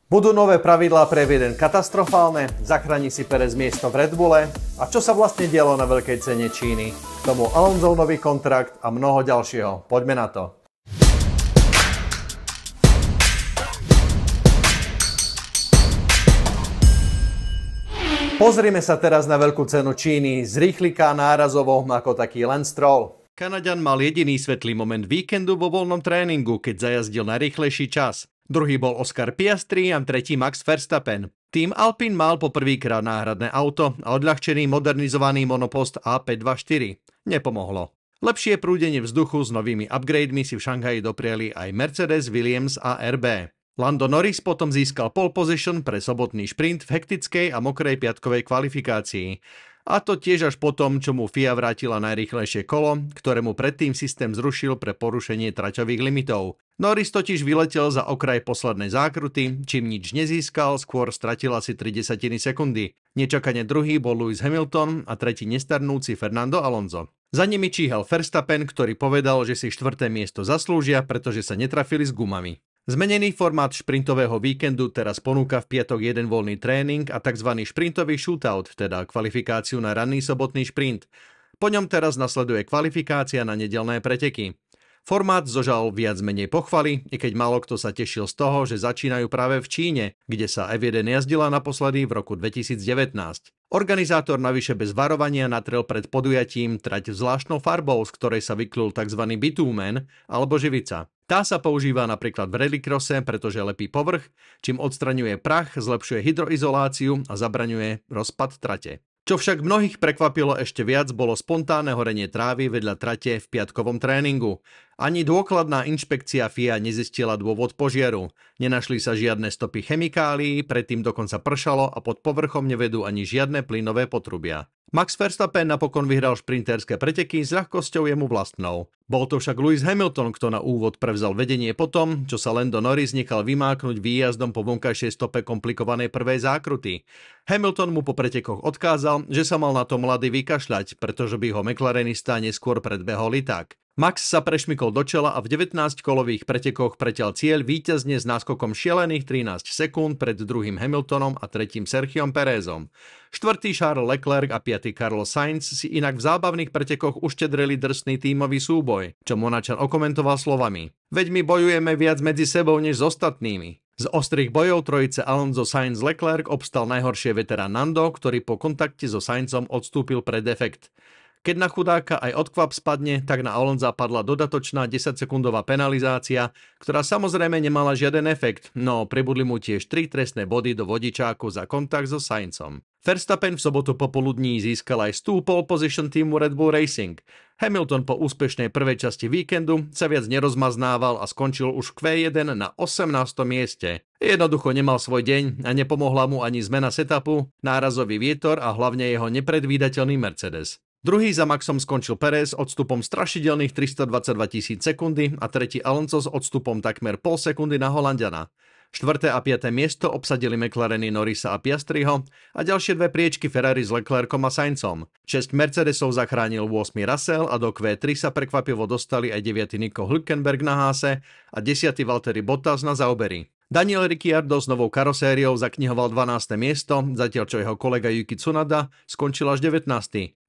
Budú nové pravidlá pre F1 katastrofálne? Zachráni si Perez miesto v Red Bulle? A čo sa vlastne dialo na veľkej cene Číny? K tomu Alonsov nový kontrakt a mnoho ďalšieho. Poďme na to. Pozrime sa teraz na veľkú cenu Číny. Z rýchlika nárazovo ako taký Lance Stroll. Kanaďan mal jediný svetlý moment víkendu vo voľnom tréningu, keď zajazdil najrýchlejší čas. Druhý bol Oscar Piastri a tretí Max Verstappen. Tým Alpine mal poprvýkrát náhradné auto a odľahčený modernizovaný monopost A524. Nepomohlo. Lepšie prúdenie vzduchu s novými upgrademi si v Šanghaji dopriali aj Mercedes, Williams a RB. Lando Norris potom získal pole position pre sobotný šprint v hektickej a mokrej piatkovej kvalifikácii. A to tiež až potom, čo mu FIA vrátila najrýchlejšie kolo, ktorému predtým systém zrušil pre porušenie traťových limitov. Norris totiž vyletel za okraj poslednej zákruty, čím nič nezískal, skôr stratil asi 0,3 sekundy. Nečakane druhý bol Lewis Hamilton a tretí nestarnúci Fernando Alonso. Za nimi číhal Verstappen, ktorý povedal, že si 4. miesto zaslúžia, pretože sa netrafili s gumami. Zmenený formát šprintového víkendu teraz ponúka v piatok jeden voľný tréning a tzv. Šprintový shootout, teda kvalifikáciu na ranný sobotný šprint. Po ňom teraz nasleduje kvalifikácia na nedeľné preteky. Formát zožal viac menej pochvaly, i keď málo kto sa tešil z toho, že začínajú práve v Číne, kde sa F1 jazdila naposledy v roku 2019. Organizátor navyše bez varovania natrel pred podujatím trať zvláštnou farbou, z ktorej sa vyklul tzv. Bitumen alebo živica. Tá sa používa napríklad v rallycrosse, pretože lepí povrch, čím odstraňuje prach, zlepšuje hydroizoláciu a zabraňuje rozpad trate. Čo však mnohých prekvapilo ešte viac, bolo spontánne horenie trávy vedľa trate v piatkovom tréningu. Ani dôkladná inšpekcia FIA nezistila dôvod požiaru. Nenašli sa žiadne stopy chemikálií, predtým dokonca pršalo a pod povrchom nevedú ani žiadne plynové potrubia. Max Verstappen napokon vyhral šprinterské preteky s ľahkosťou jemu vlastnou. Bol to však Lewis Hamilton, kto na úvod prevzal vedenie potom, čo sa Lando Norris nechal vymáknuť výjazdom po vonkajšej stope komplikovanej prvej zákruty. Hamilton mu po pretekoch odkázal, že sa mal na to mladý vykašľať, pretože by ho McLarenista neskôr predbehol i tak. Max sa prešmykol do čela a v 19-kolových pretekoch preťal cieľ víťazne s náskokom šialených 13 sekúnd pred druhým Hamiltonom a tretím Sergiom Perezom. Štvrtý Charles Leclerc a piatý Carlos Sainz si inak v zábavných pretekoch uštedrili drsný tímový súboj, čo Monačan okomentoval slovami: "Veď my bojujeme viac medzi sebou než s ostatnými." Z ostrých bojov trojice Alonso, Sainz, Leclerc obstal najhoršie veterán Nando, ktorý po kontakte so Sainzom odstúpil pre defekt. Keď na chudáka aj odkvap spadne, tak na Alonza padla dodatočná 10-sekundová penalizácia, ktorá samozrejme nemala žiaden efekt, no pribudli mu tiež 3 trestné body do vodičáku za kontakt so Sainzom. Verstappen v sobotu popoludní získal aj pole position týmu Red Bull Racing. Hamilton po úspešnej prvej časti víkendu sa viac nerozmaznával a skončil už v Q1 na 18. mieste. Jednoducho nemal svoj deň a nepomohla mu ani zmena setupu, nárazový vietor a hlavne jeho nepredvídateľný Mercedes. Druhý za Maxom skončil Perez odstupom strašidelných 322 000 sekundy a tretí Alonso s odstupom takmer pol sekundy na Holanďana. 4. a 5. miesto obsadili McLareny Norrisa a Piastriho a ďalšie dve priečky Ferrari s Leclercom a Sainzom. 6 Mercedesov zachránil 8. Russell a do Q3 sa prekvapivo dostali aj 9. Nico Hülkenberg na Haase a 10. Valtteri Bottas na Zauberi. Daniel Ricciardo s novou karosériou zaknihoval 12. miesto, zatiaľ čo jeho kolega Yuki Tsunoda skončil až 19.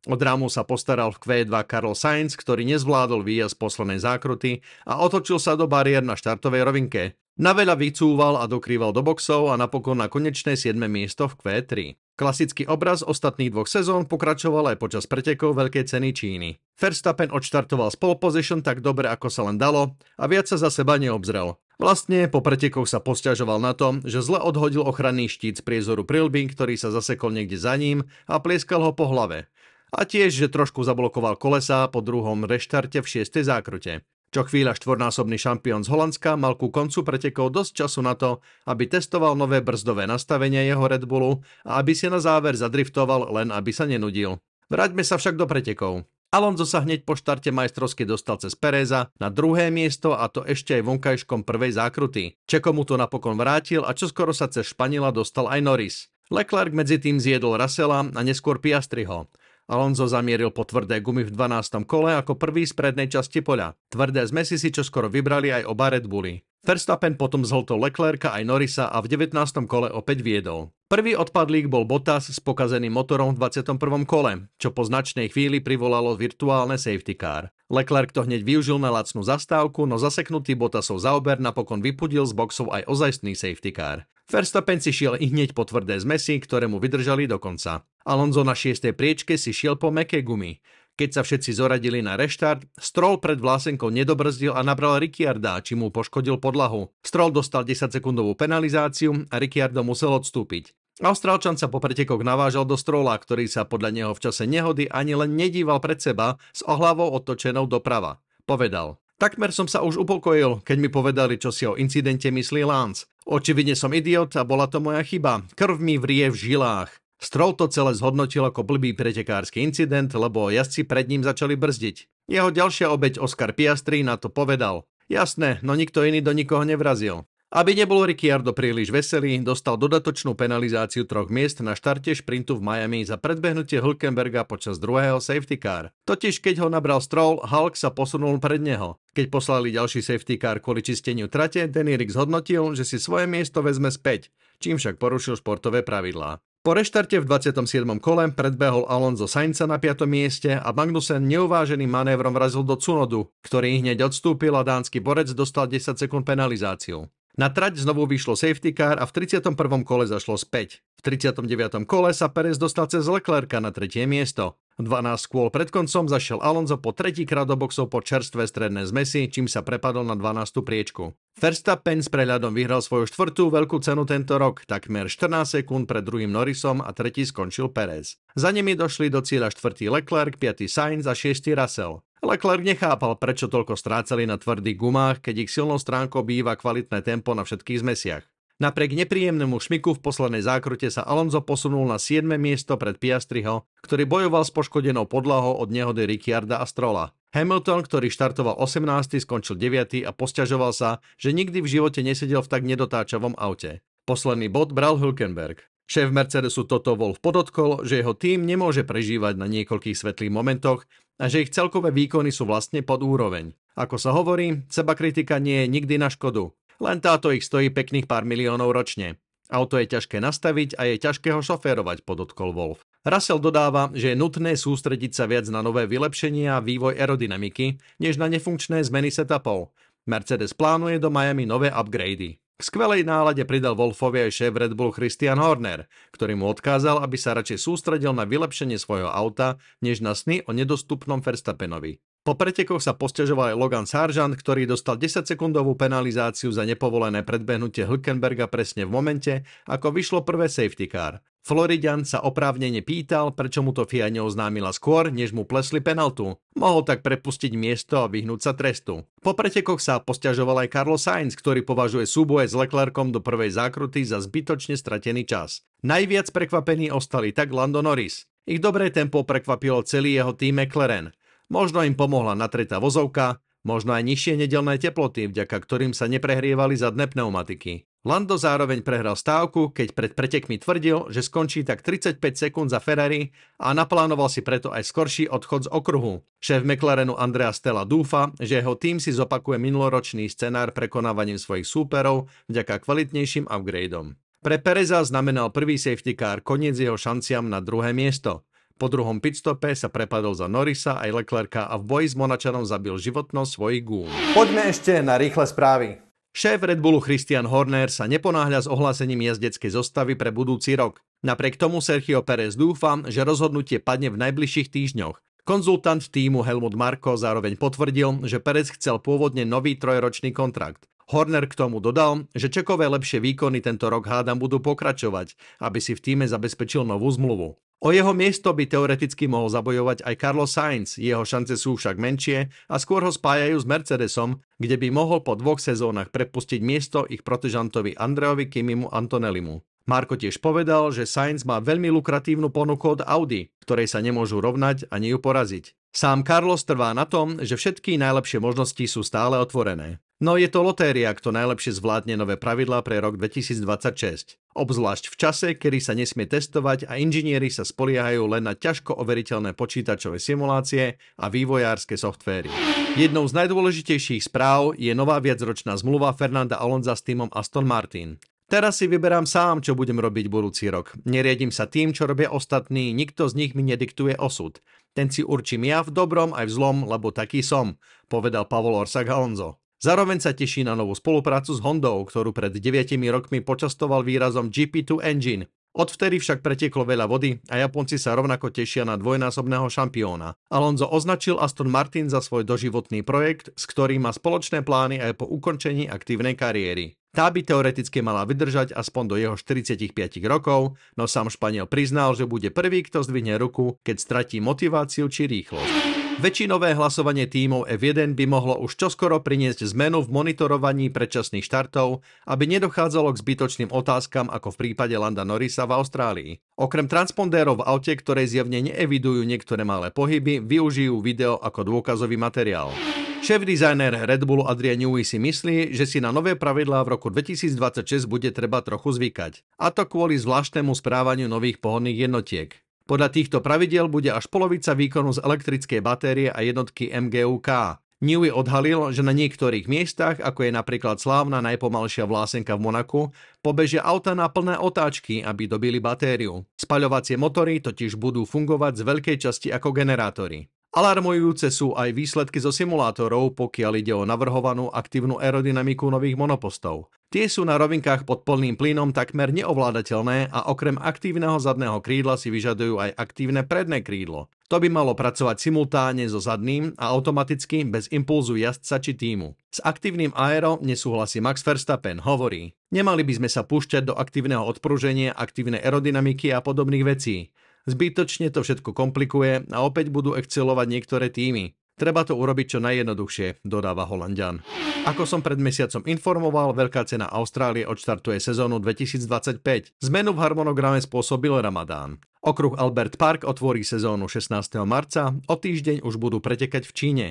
Od rámu sa postaral v Q2 Carlos Sainz, ktorý nezvládol výjazd poslednej zákruty a otočil sa do bariér na štartovej rovinke. Naveľa vycúval a dokrýval do boxov a napokon na konečné 7. miesto v Q3. Klasický obraz ostatných dvoch sezón pokračoval aj počas pretekov Veľkej ceny Číny. Verstappen odštartoval z pole position tak dobre, ako sa len dalo a viac sa za seba neobzrel. Vlastne po pretekoch sa posťažoval na to, že zle odhodil ochranný štít z priezoru prilby, ktorý sa zasekol niekde za ním a plieskal ho po hlave. A tiež, že trošku zablokoval kolesá po druhom reštarte v 6. zákrute. Čo chvíľa štvornásobný šampión z Holandska mal ku koncu pretekov dosť času na to, aby testoval nové brzdové nastavenie jeho Red Bullu a aby si na záver zadriftoval, len aby sa nenudil. Vráťme sa však do pretekov. Alonso sa hneď po štarte majstrovsky dostal cez Pereza na druhé miesto a to ešte aj vonkajškom prvej zákruty. Čeko mu to napokon vrátil a čoskoro sa cez Španiela dostal aj Norris. Leclerc medzi tým zjedol Russella a neskôr Piastriho. Alonso zamieril po tvrdé gumy v 12. kole ako prvý z prednej časti poľa. Tvrdé zmesi si čoskoro vybrali aj oba Red Bulli. Verstappen potom zhltol Leclerca aj Norrisa a v 19. kole opäť viedol. Prvý odpadlík bol Bottas s pokazeným motorom v 21. kole, čo po značnej chvíli privolalo virtuálne safety car. Leclerc to hneď využil na lacnú zastávku, no zaseknutý Bottasov záober napokon vypudil z boxov aj ozajstný safety car. Verstappen si šiel i hneď po tvrdé zmesi, ktoré mu vydržali do konca. Alonso na 6. priečke si šiel po mäkké gumy. Keď sa všetci zoradili na reštart, Stroll pred vlásenkou nedobrzdil a nabral Ricciarda, či mu poškodil podlahu. Stroll dostal 10-sekundovú penalizáciu a Ricciardo musel odstúpiť. Austrálčan sa po pretekoch navážal do Strolla, ktorý sa podľa neho v čase nehody ani len nedíval pred seba s ohlavou otočenou doprava. Povedal: "Takmer som sa už upokojil, keď mi povedali, čo si o incidente myslí Lance. Očividne som idiot a bola to moja chyba. Krv mi vrie v žilách." Stroll to celé zhodnotil ako blbý pretekársky incident, lebo jazdci pred ním začali brzdiť. Jeho ďalšia obeť Oscar Piastri na to povedal: "Jasné, no nikto iný do nikoho nevrazil." Aby nebol Ricciardo príliš veselý, dostal dodatočnú penalizáciu 3 miest na štarte šprintu v Miami za predbehnutie Hülkenberga počas druhého safety car. Totiž keď ho nabral Stroll, Hulk sa posunul pred neho. Keď poslali ďalší safety car kvôli čisteniu trate, Danny Rick zhodnotil, že si svoje miesto vezme späť, čím však porušil športové pravidlá. Po reštarte v 27. kole predbehol Alonso Sainza na 5. mieste a Magnussen neuváženým manévrom vrazil do Tsunodu, ktorý hneď odstúpil a dánsky borec dostal 10 sekúnd penalizáciu. Na trať znovu vyšlo safety car a v 31. kole zašlo späť. V 39. kole sa Perez dostal cez Leclerca na 3. miesto. 12 kôl pred koncom zašiel Alonso po tretíkrát do boxov po čerstvé stredné zmesi, čím sa prepadol na 12. priečku. Verstappen s prehľadom vyhral svoju 4. veľkú cenu tento rok, takmer 14 sekúnd pred druhým Norrisom a tretí skončil Perez. Za nimi došli do cieľa 4. Leclerc, 5. Sainz a 6. Russell. Leclerc nechápal, prečo toľko strácali na tvrdých gumách, keď ich silnou stránkou býva kvalitné tempo na všetkých zmesiach. Napriek nepríjemnému šmiku v poslednej zákrute sa Alonso posunul na 7. miesto pred Piastriho, ktorý bojoval s poškodenou podlahou od nehody Ricciarda a Strolla. Hamilton, ktorý štartoval 18., skončil 9. a posťažoval sa, že nikdy v živote nesedel v tak nedotáčavom aute. Posledný bod bral Hülkenberg. Šéf Mercedesu Toto Wolff podotkol, že jeho tím nemôže prežívať na niekoľkých svetlých momentoch a že ich celkové výkony sú vlastne pod úroveň. Ako sa hovorí, sebakritika nie je nikdy na škodu. Len táto ich stojí pekných pár miliónov ročne. Auto je ťažké nastaviť a je ťažké ho šoférovať, podotkol Wolff. Russell dodáva, že je nutné sústrediť sa viac na nové vylepšenia a vývoj aerodynamiky, než na nefunkčné zmeny setupov. Mercedes plánuje do Miami nové upgrady. K skvelej nálade pridal Wolffovi aj šéf Red Bull Christian Horner, ktorý mu odkázal, aby sa radšej sústredil na vylepšenie svojho auta, než na sny o nedostupnom Verstappenovi. Po pretekoch sa posťažoval aj Logan Sargent, ktorý dostal 10-sekundovú penalizáciu za nepovolené predbehnutie Hülkenberga presne v momente, ako vyšlo prvé safety car. Floridian sa oprávnene pýtal, prečo mu to FIA neoznámila skôr, než mu plesli penaltu. Mohol tak prepustiť miesto a vyhnúť sa trestu. Po pretekoch sa posťažoval aj Carlos Sainz, ktorý považuje súboje s Leclercom do prvej zákruty za zbytočne stratený čas. Najviac prekvapení ostali tak Lando Norris. Ich dobré tempo prekvapilo celý jeho tým McLaren. Možno im pomohla natretá vozovka, možno aj nižšie nedelné teploty, vďaka ktorým sa neprehrievali zadné pneumatiky. Lando zároveň prehral stávku, keď pred pretekmi tvrdil, že skončí tak 35 sekúnd za Ferrari a naplánoval si preto aj skorší odchod z okruhu. Šéf McLarenu Andrea Stella dúfa, že jeho tým si zopakuje minuloročný scenár prekonávaním svojich súperov vďaka kvalitnejším upgradeom. Pre Pereza znamenal prvý safety car koniec jeho šanciam na druhé miesto. Po druhom pitstope sa prepadol za Norrisa aj Leclerca a v boji s Monačanom zabil životnosť svojich gúm. Poďme ešte na rýchle správy. Šéf Red Bullu Christian Horner sa neponáhľa s ohlásením jazdeckej zostavy pre budúci rok. Napriek tomu Sergio Perez dúfa, že rozhodnutie padne v najbližších týždňoch. Konzultant týmu Helmut Marko zároveň potvrdil, že Perez chcel pôvodne nový 3-ročný kontrakt. Horner k tomu dodal, že Čekové lepšie výkony tento rok hádam budú pokračovať, aby si v tíme zabezpečil novú zmluvu. O jeho miesto by teoreticky mohol zabojovať aj Carlos Sainz, jeho šance sú však menšie a skôr ho spájajú s Mercedesom, kde by mohol po 2 sezónach prepustiť miesto ich protežantovi Andreovi Kimimu Antonellimu. Marko tiež povedal, že Sainz má veľmi lukratívnu ponuku od Audi, ktorej sa nemôžu rovnať ani ju poraziť. Sám Carlos trvá na tom, že všetky najlepšie možnosti sú stále otvorené. No je to lotéria, kto najlepšie zvládne nové pravidlá pre rok 2026. Obzvlášť v čase, kedy sa nesmie testovať a inžinieri sa spoliehajú len na ťažko overiteľné počítačové simulácie a vývojárske softvéry. Jednou z najdôležitejších správ je nová viacročná zmluva Fernanda Alonsa s tímom Aston Martin. Teraz si vyberám sám, čo budem robiť budúci rok. Neriadím sa tým, čo robia ostatní, nikto z nich mi nediktuje osud. Ten si určím ja v dobrom aj v zlom, lebo taký som, povedal Pavol Orsak Alonso. Zároveň sa teší na novú spoluprácu s Hondou, ktorú pred 9 rokmi počastoval výrazom GP2 Engine. Odvtedy však pretieklo veľa vody a Japonci sa rovnako tešia na dvojnásobného šampióna. Alonso označil Aston Martin za svoj doživotný projekt, s ktorým má spoločné plány aj po ukončení aktívnej kariéry. Tá by teoreticky mala vydržať aspoň do jeho 45 rokov, no sám Španiel priznal, že bude prvý, kto zdvihne ruku, keď stratí motiváciu či rýchlosť. Väčšinové hlasovanie tímov F1 by mohlo už čoskoro priniesť zmenu v monitorovaní predčasných štartov, aby nedochádzalo k zbytočným otázkam ako v prípade Landa Norrisa v Austrálii. Okrem transpondérov v aute, ktoré zjavne neevidujú niektoré malé pohyby, využijú video ako dôkazový materiál. Šéf-dizajner Red Bullu Adrian Newey si myslí, že si na nové pravidlá v roku 2026 bude treba trochu zvykať. A to kvôli zvláštnemu správaniu nových pohodných jednotiek. Podľa týchto pravidiel bude až polovica výkonu z elektrickej batérie a jednotky MGUK. Newey odhalil, že na niektorých miestach, ako je napríklad slávna najpomalšia vlásenka v Monaku, pobežia auta na plné otáčky, aby dobili batériu. Spaľovacie motory totiž budú fungovať z veľkej časti ako generátory. Alarmujúce sú aj výsledky zo simulátorov, pokiaľ ide o navrhovanú aktívnu aerodynamiku nových monopostov. Tie sú na rovinkách pod plným plynom takmer neovládateľné a okrem aktívneho zadného krídla si vyžadujú aj aktívne predné krídlo. To by malo pracovať simultáne so zadným a automaticky bez impulzu jazdca či tímu. S aktívnym aero nesúhlasí Max Verstappen, hovorí: nemali by sme sa púšťať do aktívneho odpruženia, aktívnej aerodynamiky a podobných vecí. Zbytočne to všetko komplikuje a opäť budú excelovať niektoré tímy. Treba to urobiť čo najjednoduchšie, dodáva Holanďan. Ako som pred mesiacom informoval, veľká cena Austrálie odštartuje sezónu 2025. Zmenu v harmonograme spôsobil Ramadán. Okruh Albert Park otvorí sezónu 16. marca, o týždeň už budú pretekať v Číne.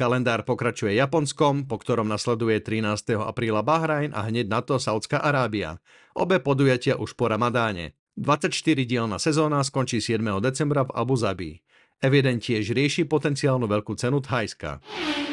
Kalendár pokračuje Japonskom, po ktorom nasleduje 13. apríla Bahrajn a hneď na to Saudská Arábia. Obe podujatia už po Ramadáne. 24-dielna sezóna skončí 7. decembra v Abu Zabi. F1 tiež rieši potenciálnu veľkú cenu Thajska.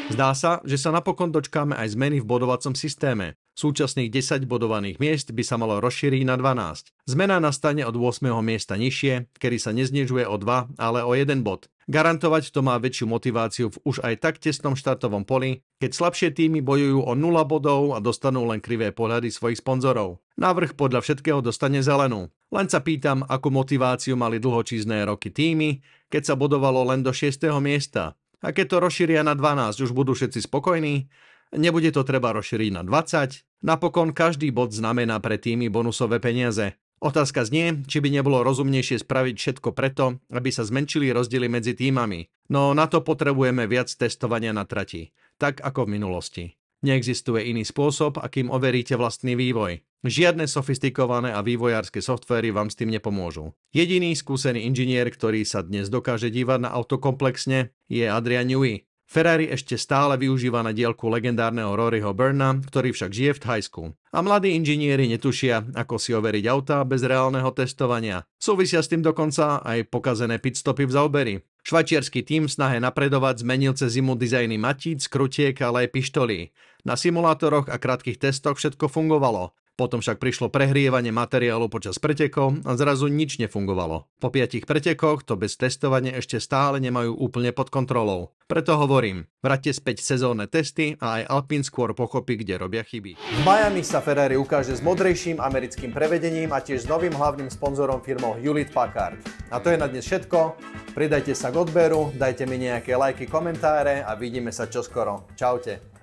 Zdá sa, že sa napokon dočkáme aj zmeny v bodovacom systéme. Súčasných 10 bodovaných miest by sa malo rozšíriť na 12. Zmena nastane od 8. miesta nižšie, kedy sa neznižuje o 2, ale o 1 bod. Garantovať to má väčšiu motiváciu v už aj tak tesnom štartovom poli, keď slabšie týmy bojujú o 0 bodov a dostanú len krivé pohľady svojich sponzorov. Návrh podľa všetkého dostane zelenú. Len sa pýtam, akú motiváciu mali dlhočízne roky týmy, keď sa bodovalo len do 6. miesta. A keď to rozšíria na 12, už budú všetci spokojní? Nebude to treba rozšíriť na 20? Napokon každý bod znamená pre týmy bonusové peniaze. Otázka znie, či by nebolo rozumnejšie spraviť všetko preto, aby sa zmenšili rozdiely medzi týmami. No na to potrebujeme viac testovania na trati, tak ako v minulosti. Neexistuje iný spôsob, akým overíte vlastný vývoj. Žiadne sofistikované a vývojárske softvéry vám s tým nepomôžu. Jediný skúsený inžinier, ktorý sa dnes dokáže dívať na auto komplexne, je Adrian Newey. Ferrari ešte stále využíva na diaľku legendárneho Roryho Byrna, ktorý však žije v Thajsku. A mladí inžinieri netušia, ako si overiť autá bez reálneho testovania. Súvisia s tým dokonca aj pokazené pitstopy v Zauberi. Švajčiarsky tím v snahe napredovať zmenil cez zimu dizajny matíc, krutiek, ale aj pištolí. Na simulátoroch a krátkych testoch všetko fungovalo. Potom však prišlo prehrievanie materiálu počas pretekov a zrazu nič nefungovalo. Po 5 pretekoch to bez testovania ešte stále nemajú úplne pod kontrolou. Preto hovorím, vráťte späť sezónne testy a aj Alpine skôr pochopí, kde robia chyby. V Miami sa Ferrari ukáže s modrejším americkým prevedením a tiež s novým hlavným sponzorom firmou Hewlett Packard. A to je na dnes všetko. Pridajte sa k odberu, dajte mi nejaké lajky, komentáre a vidíme sa čoskoro. Čaute.